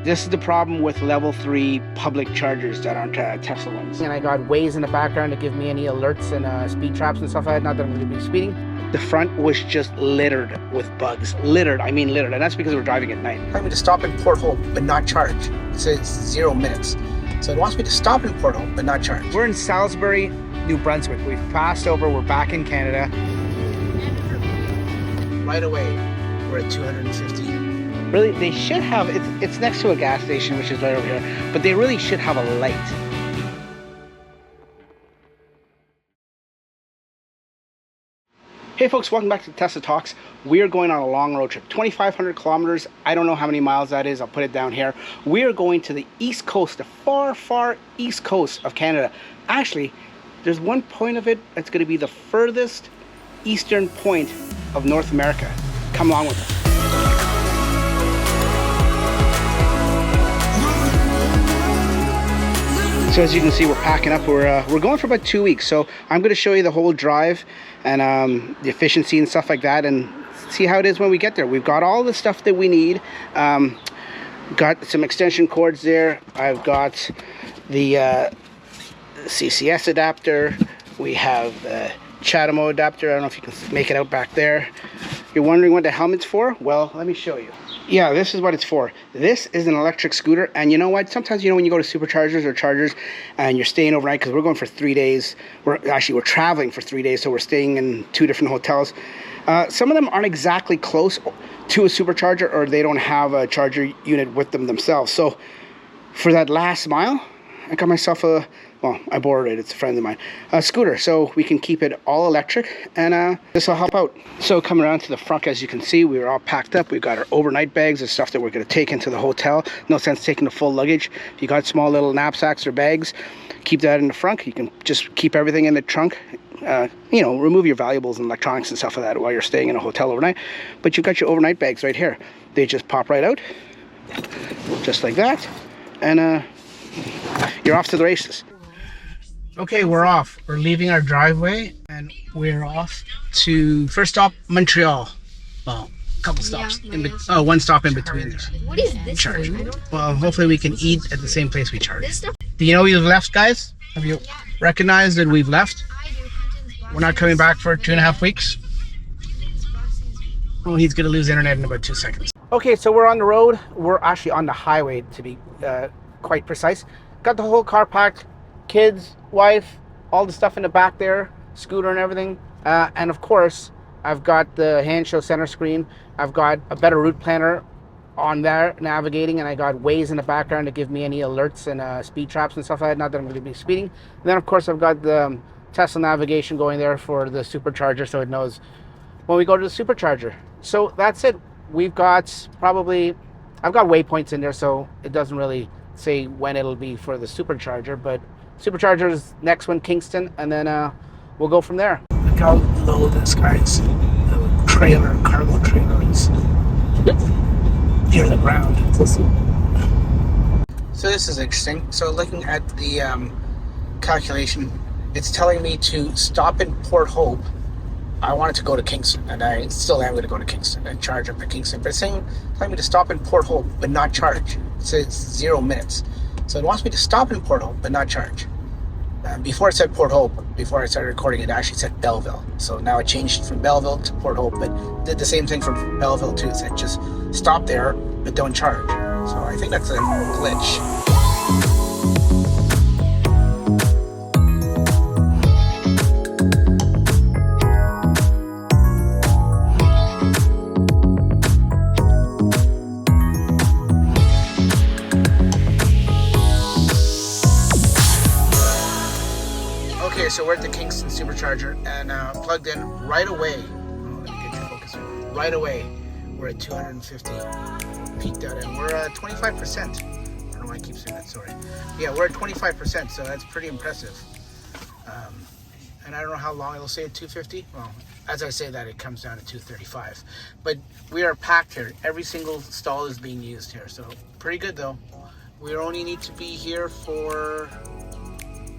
This is the problem with level 3 public chargers that aren't Tesla ones. And I got Waze in the background to give me any alerts and speed traps and stuff like that. Not that I'm going to be speeding. The front was just littered with bugs. Littered, I mean littered. And that's because we're driving at night. It wants me to stop in Port Hope but not charge. It says 0 minutes. So it wants me to stop in Port Hope but not charge. We're in Salisbury, New Brunswick. We've passed over. We're back in Canada. Right away, we're at 250. Really, they should have, it's next to a gas station, which is right over here, but they really should have a light. Hey folks, welcome back to Tesla Talks. We are going on a long road trip, 2,500 kilometers. I don't know how many miles that is. I'll put it down here. We are going to the east coast, the far, far east coast of Canada. Actually, there's one point of it that's going to be the furthest eastern point of North America. Come along with us. So as you can see, we're packing up. We're going for about 2 weeks. So I'm going to show you the whole drive and the efficiency and stuff like that, and see how it is when we get there. We've got all the stuff that we need. Got some extension cords there. I've got the CCS adapter. We have the CHAdeMO adapter. I don't know if you can make it out back there. You're wondering what the helmet's for? Well, let me show you. Yeah, this is what it's for. This is an electric scooter, and you know what? Sometimes, you know, when you go to superchargers or chargers and you're staying overnight, because we're going for 3 days. We're traveling for 3 days, so we're staying in 2 different hotels. Some of them aren't exactly close to a supercharger, or they don't have a charger unit with them themselves. So for that last mile, I got myself a, well, I borrowed it, it's a friend of mine, a scooter, so we can keep it all electric, and this will help out. So coming around to the front, as you can see, we were all packed up. We've got our overnight bags and stuff that we're going to take into the hotel. No sense taking the full luggage. If you got small little knapsacks or bags, keep that in the front. You can just keep everything in the trunk. You know, remove your valuables and electronics and stuff like that while you're staying in a hotel overnight. But you've got your overnight bags right here. They just pop right out, just like that, and you're off to the races. Okay, we're off. We're leaving our driveway and we're off to first stop Montreal. Well, a couple stops. Yeah, one stop in between there. What is this? Charge. Well, hopefully we can eat at the same place we charge. Do you know we've left, guys? Have you recognized that we've left? We're not coming back for 2.5 weeks. Well, he's going to lose internet in about 2 seconds. Okay, so we're on the road. We're actually on the highway, to be quite precise. Got the whole car packed. Kids, wife, all the stuff in the back there, scooter and everything. And of course, I've got the hand show center screen. I've got a better route planner on there navigating, and I got Waze in the background to give me any alerts and speed traps and stuff like that. Not that I'm going to be speeding. And then of course I've got the Tesla navigation going there for the supercharger, so it knows when we go to the supercharger. So that's it. We've got I've got waypoints in there, so it doesn't really say when it'll be for the supercharger, but supercharger's next one, Kingston, and then we'll go from there. Look how low this guy's trailer, cargo trailer is near the ground. So this is interesting. So looking at the calculation, it's telling me to stop in Port Hope. I wanted to go to Kingston, and I still am going to go to Kingston and charge up at Kingston. But it's telling me to stop in Port Hope but not charge. It says 0 minutes. So it wants me to stop in Port Hope but not charge. Before it said Port Hope, before I started recording, it actually said Belleville. So now it changed from Belleville to Port Hope, but did the same thing from Belleville too. It said just stop there but don't charge. So I think that's a glitch. So we're at the Kingston supercharger and plugged in right away. Oh, let me get your focus. Right away, we're at 250 peaked out, and we're at 25%. I don't know why I keep saying that. Sorry. Yeah, we're at 25%, so that's pretty impressive. And I don't know how long it'll stay at 250. Well, as I say that, it comes down to 235. But we are packed here. Every single stall is being used here, so pretty good though. We only need to be here for,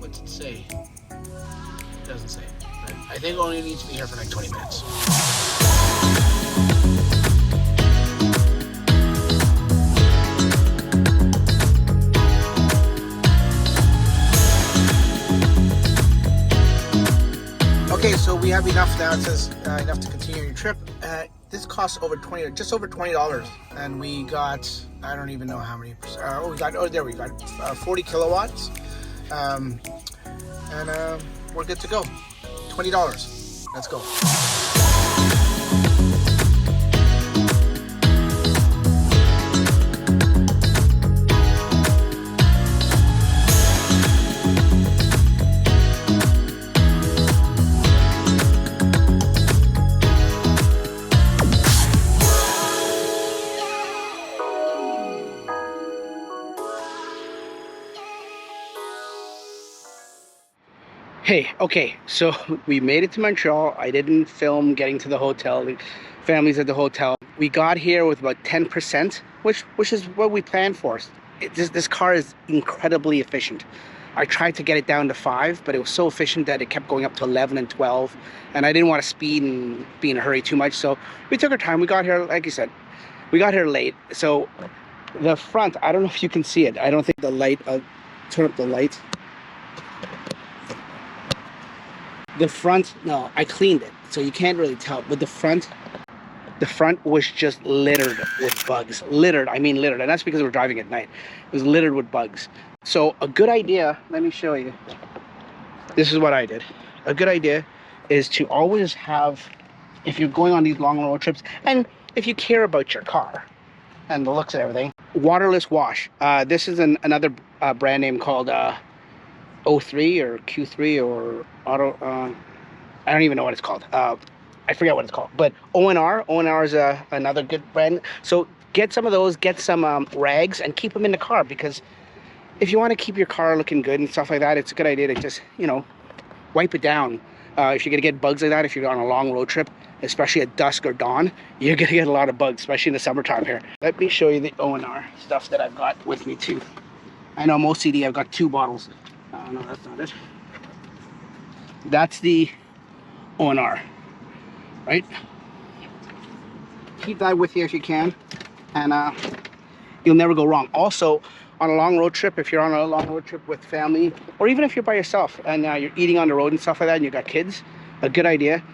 what's it say? It doesn't say, but I think we only need to be here for like 20 minutes. we have enough now. It says enough to continue your trip. This costs over just over $20, and we got, I don't even know how many percent. There we got 40 kilowatts, and we're good to go. $20. Let's go. Hey, okay, so we made it to Montreal. I didn't film getting to the hotel, the families at the hotel. We got here with about 10%, which is what we planned for. This car is incredibly efficient. I tried to get it down to 5, but it was so efficient that it kept going up to 11 and 12, and I didn't want to speed and be in a hurry too much, so we took our time. We got here, like you said, we got here late. So the front, I don't know if you can see it. I don't think the light, I'll turn up the light. The front, no, I cleaned it, so you can't really tell, but the front was just littered with bugs. Littered, I mean littered, and that's because we're driving at night. It was littered with bugs. So a good idea, let me show you. This is what I did. A good idea is to always have, if you're going on these long road trips, and if you care about your car and the looks and everything, waterless wash. This is another brand name called O3 or Q3 or Auto, I don't even know what it's called. I forget what it's called, but ONR is another good brand. So get some of those, get some rags, and keep them in the car, because if you want to keep your car looking good and stuff like that, it's a good idea to just, you know, wipe it down. If you're gonna get bugs like that, if you're on a long road trip, especially at dusk or dawn, you're gonna get a lot of bugs, especially in the summertime here. Let me show you the ONR stuff that I've got with me too. I know I'm OCD, I've got 2 bottles. No, that's not it. That's the ONR, right? Keep that with you if you can, and you'll never go wrong. Also, on a long road trip, if you're on a long road trip with family, or even if you're by yourself and you're eating on the road and stuff like that, and you've got kids, a good idea.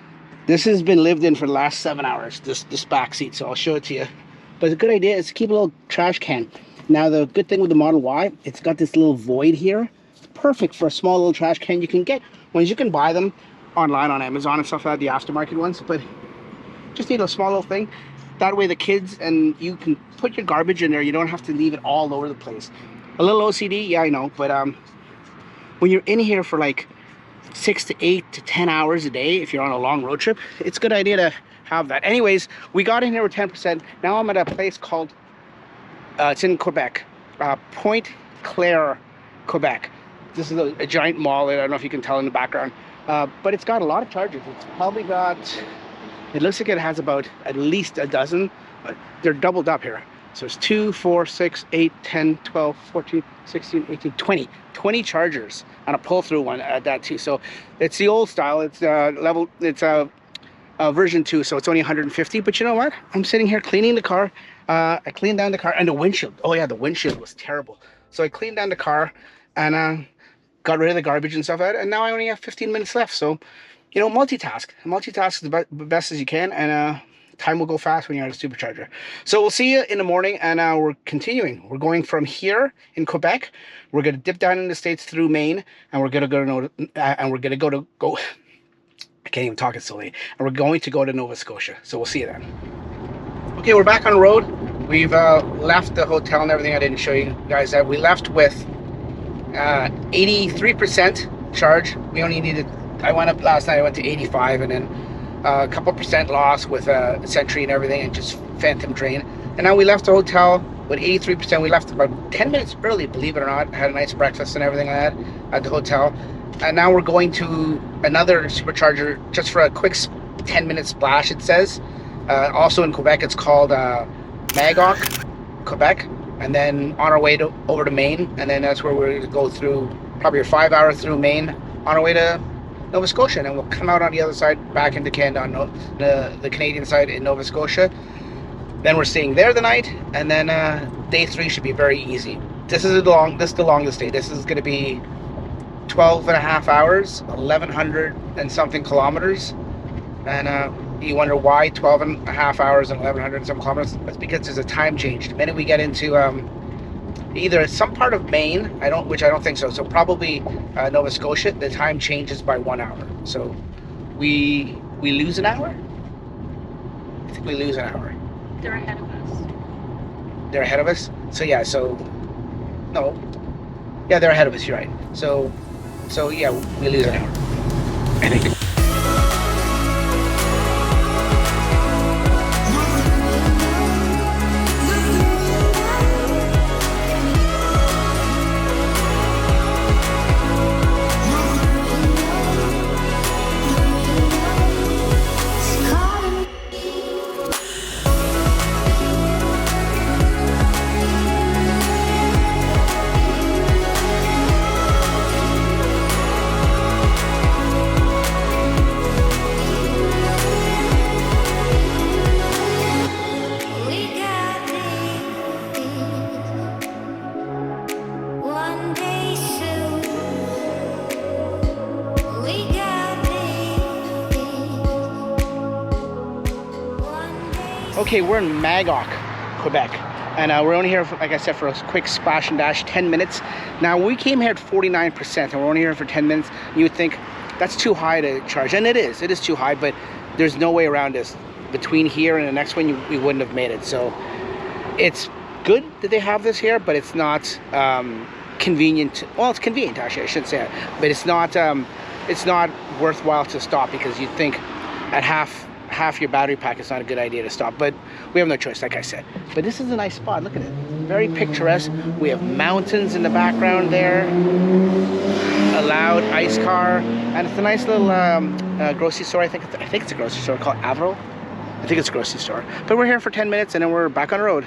This has been lived in for the last 7 hours, this back seat, so I'll show it to you. But a good idea is to keep a little trash can. Now, the good thing with the Model Y, it's got this little void here. Perfect for a small little trash can. You can get ones, you can buy them online on Amazon and stuff like that, the aftermarket ones, but just need a small little thing. That way the kids and you can put your garbage in there. You don't have to leave it all over the place. A little OCD, yeah, I know, but when you're in here for like 6 to 8 to 10 hours a day, if you're on a long road trip, it's a good idea to have that. Anyways, we got in here with 10%. Now I'm at a place called it's in Quebec, Pointe Claire, Quebec. This is a giant mall. I don't know if you can tell in the background, but it's got a lot of chargers. It's probably got, it looks like it has about at least a dozen, but they're doubled up here. So it's 2, 4, 6, 8, 10, 12, 14, 16, 18, 20 chargers on a pull-through one at that too. So it's the old style. It's version 2, so it's only 150. But you know what? I'm sitting here cleaning the car. I cleaned down the car, and the windshield. Oh yeah, the windshield was terrible. So I cleaned down the car and got rid of the garbage and stuff like that, and now I only have 15 minutes left. So, you know, multitask the best as you can, and time will go fast when you're at a supercharger. So we'll see you in the morning, and we're continuing. We're going from here in Quebec. We're going to dip down in the States through Maine, and we're going to go to I can't even talk it so late. And we're going to go to Nova Scotia. So we'll see you then. Okay, we're back on the road. We've left the hotel and everything. I didn't show you guys that. We left with 83% charge. We only needed, I went up last night, I went to 85, and then a couple percent loss with a Sentry and everything, and just phantom drain. And now we left the hotel with 83%. We left about 10 minutes early, believe it or not. Had a nice breakfast and everything like that at the hotel. And now we're going to another supercharger just for a quick 10-minute splash, it says. Also in Quebec, it's called Magog, Quebec. And then on our way over to Maine, and then that's where we're going to go through, probably a 5-hour through Maine on our way to Nova Scotia, and then we'll come out on the other side, back into Canada, on the Canadian side in Nova Scotia. Then we're staying there the night, and then day 3 should be very easy. This is the longest day. This is going to be 12 and a half hours, 1,100 and something kilometers. And you wonder why 12 and a half hours and 1,100 and some kilometers. That's because there's a time change. The minute we get into either some part of Maine, which I don't think so. So probably Nova Scotia, the time changes by 1 hour. So we lose an hour. I think we lose an hour. They're ahead of us. They're ahead of us. So yeah. So no. Yeah, they're ahead of us. You're right. So yeah, we lose an hour. I think. Okay, we're in Magog, Quebec, and we're only here, for, like I said, for a quick splash and dash, 10 minutes. Now, we came here at 49%, and we're only here for 10 minutes. You would think that's too high to charge, and it is too high, but there's no way around this. Between here and the next one, we wouldn't have made it. So it's good that they have this here, but it's not convenient. Well, it's convenient, actually, I shouldn't say that, but it's not worthwhile to stop, because you'd think at half your battery pack, it's not a good idea to stop, but we have no choice, like I said. But this is a nice spot. Look at it, very picturesque. We have mountains in the background there, a loud ice car, and it's a nice little grocery store. I think it's a grocery store called Avril. I think it's a grocery store. But we're here for 10 minutes and then we're back on the road.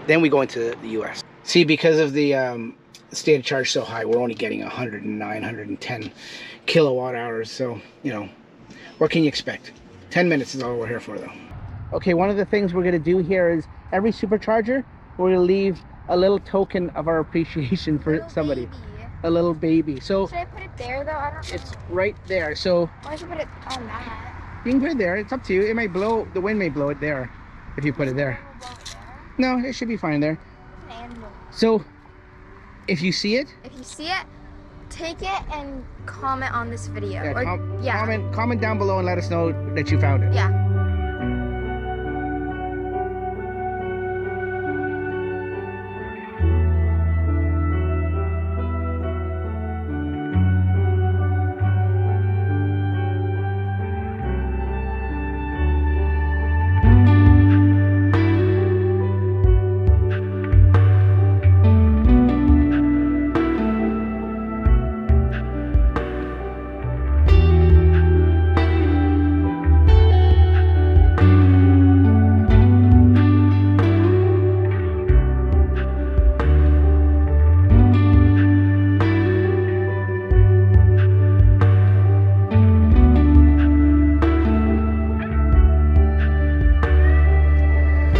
Then we go into the US. See, because of the state of charge so high, we're only getting 109, 110 kilowatt hours. So, you know, what can you expect? 10 minutes is all we're here for, though. Okay, one of the things we're going to do here is every supercharger, we're going to leave a little token of our appreciation for somebody. Baby. A little baby. So should I put it there, though? I don't know. It's right there. So why should I put it on that? You can put it there. It's up to you. It might blow. The wind may blow it there if you put it there. No, it should be fine there. So if you see it, take it and comment on this video. Yeah, comment down below and let us know that you found it. Yeah.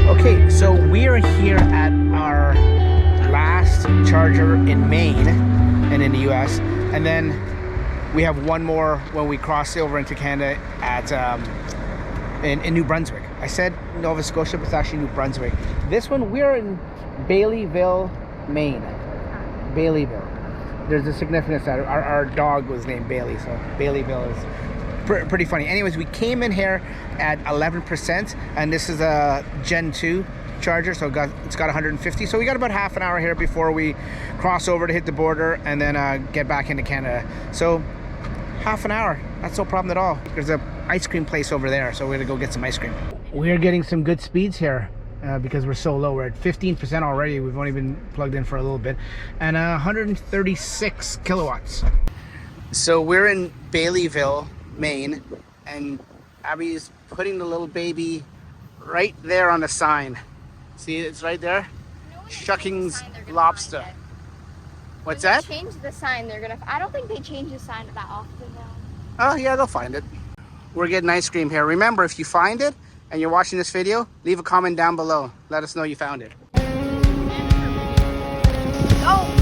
Okay, so we are here at our last charger in Maine and in the US, and then we have one more when we cross over into Canada at in New Brunswick. I said Nova Scotia, but it's actually New Brunswick. This one, we're in Baileyville, Maine. Baileyville. There's a significance that our dog was named Bailey, so Baileyville is pretty funny. Anyways, we came in here at 11%, and this is a Gen 2 charger, so it's got 150. So we got about half an hour here before we cross over to hit the border and then get back into Canada. So half an hour, that's no problem at all. There's a ice cream place over there, so we're gonna go get some ice cream. We're getting some good speeds here because we're so low. We're at 15% already. We've only been plugged in for a little bit, and 136 kilowatts. So we're in Baileyville, Maine, and Abby's putting the little baby right there on the sign. See, it's right there. Shuckings Lobster. What's that? Change the sign. I don't think they change the sign that often though. Oh yeah, they'll find it. We're getting ice cream here. Remember, if you find it and you're watching this video, leave a comment down below. Let us know you found it. Oh.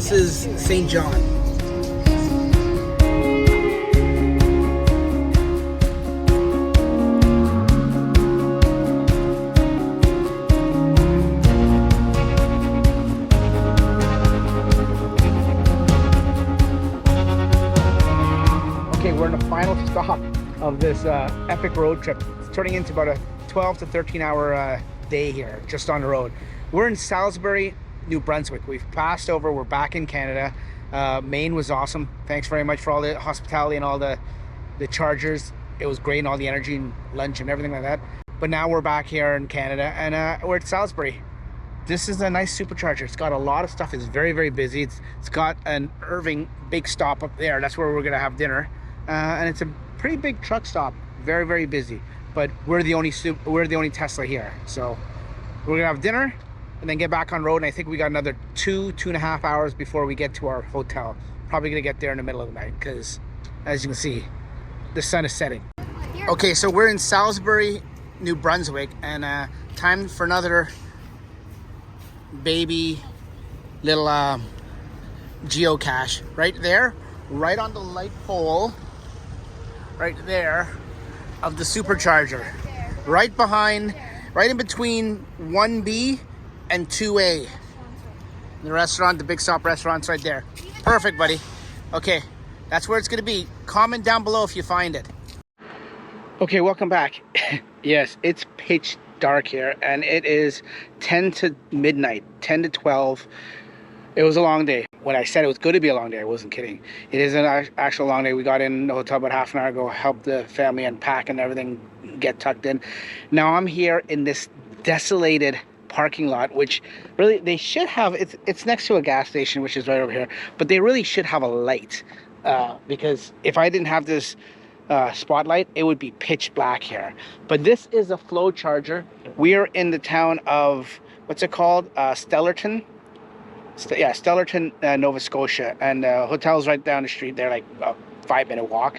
This is St. John. Okay, we're in the final stop of this epic road trip. It's turning into about a 12 to 13 hour day here, just on the road. We're in Salisbury, New Brunswick. We've passed over, we're back in Canada. Maine was awesome. Thanks very much for all the hospitality and all the chargers. It was great, and all the energy and lunch and everything like that. But now we're back here in Canada, and we're at Salisbury. This is a nice supercharger. It's got a lot of stuff. It's very, very busy. It's got an Irving big stop up there. That's where we're gonna have dinner. And it's a pretty big truck stop. Very, very busy. But we're the only Tesla here. So we're gonna have dinner and then get back on road. And I think we got another 2.5 hours before we get to our hotel. Probably gonna get there in the middle of the night because, as you can see, the sun is setting. Okay, so we're in Salisbury, New Brunswick, and time for another baby little geocache. Right there, right on the light pole, right there, of the supercharger. Right behind, right in between 1B and 2A. The restaurant, the big stop restaurant's right there. Perfect, buddy. Okay, that's where it's gonna be. Comment down below if you find it. Okay, welcome back. Yes, it's pitch dark here, and it is 10 to midnight, 10 to 12. It was a long day. When I said it was going to be a long day, I wasn't kidding. It is an actual long day. We got in the hotel about half an hour ago, helped the family unpack and everything get tucked in. Now I'm here in this desolated parking lot, which really they should have. It's next to a gas station, which is right over here, but they really should have a light, because if I didn't have this spotlight, it would be pitch black here. But this is a flow charger. We are in the town of, what's it called, Stellarton. Stellarton, Nova Scotia, and the hotel's right down the street. They're like a 5-minute walk.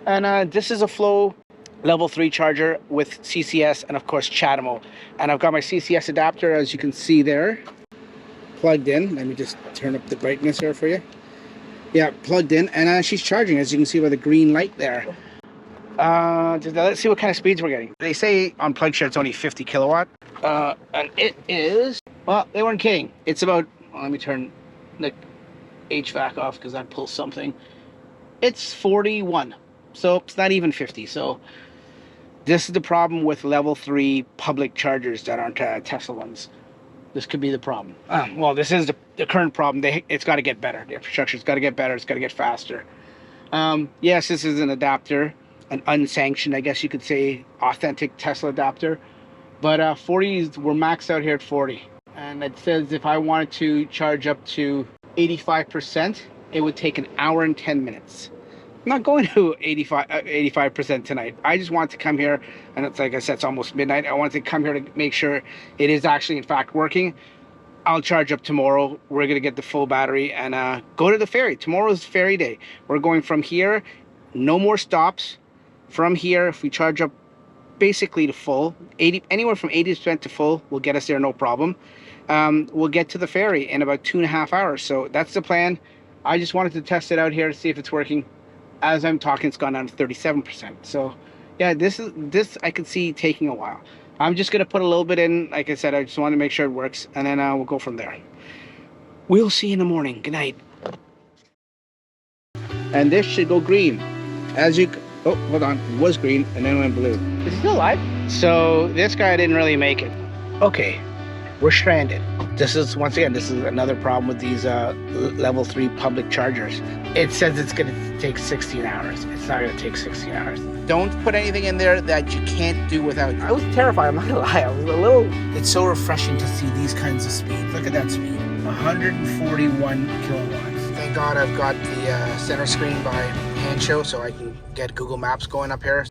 And this is a Flow level 3 charger with CCS and of course CHAdeMO. And I've got my CCS adapter, as you can see there, plugged in. Let me just turn up the brightness here for you. Yeah, plugged in, and she's charging, as you can see by the green light there. Let's see what kind of speeds we're getting. They say on PlugShare it's only 50 kilowatt, and it is, well, they weren't kidding. It's about, let me turn the HVAC off because I pulled something. It's 41, so it's not even 50. So this is the problem with level 3 public chargers that aren't Tesla ones. This could be the problem. Well, this is the current problem. It's got to get better. The infrastructure's got to get better. It's got to get faster. Yes, this is an adapter, an unsanctioned, I guess you could say, authentic Tesla adapter. But 40s, we're maxed out here at 40. And it says if I wanted to charge up to 85%, it would take an hour and 10 minutes. I'm not going to 85% tonight. I just want to come here, and it's like I said, it's almost midnight. I want to come here to make sure it is actually in fact working. I'll charge up tomorrow. We're gonna get the full battery and go to the ferry. Tomorrow's ferry day. We're going from here, no more stops. From here, if we charge up basically to full, anywhere from 80% to full will get us there, no problem. We'll get to the ferry in about 2.5 hours. So that's the plan. I just wanted to test it out here to see if it's working. As I'm talking, it's gone down to 37%. So yeah, this I could see taking a while. I'm just gonna put a little bit in. Like I said, I just want to make sure it works, and then we'll go from there. We'll see you in the morning. Good night. And this should go green. As you, oh, hold on, it was green and then went blue. Is it still alive? So this guy didn't really make it. Okay, we're stranded. This is, once again, this is another problem with these level 3 public chargers. It says it's gonna take 16 hours. It's not gonna take 16 hours. Don't put anything in there that you can't do without. I was terrified, I'm not gonna lie. I was a little... It's so refreshing to see these kinds of speeds. Look at that speed. 141 kilowatts. Thank God I've got the center screen by hand show so I can get Google Maps going up here.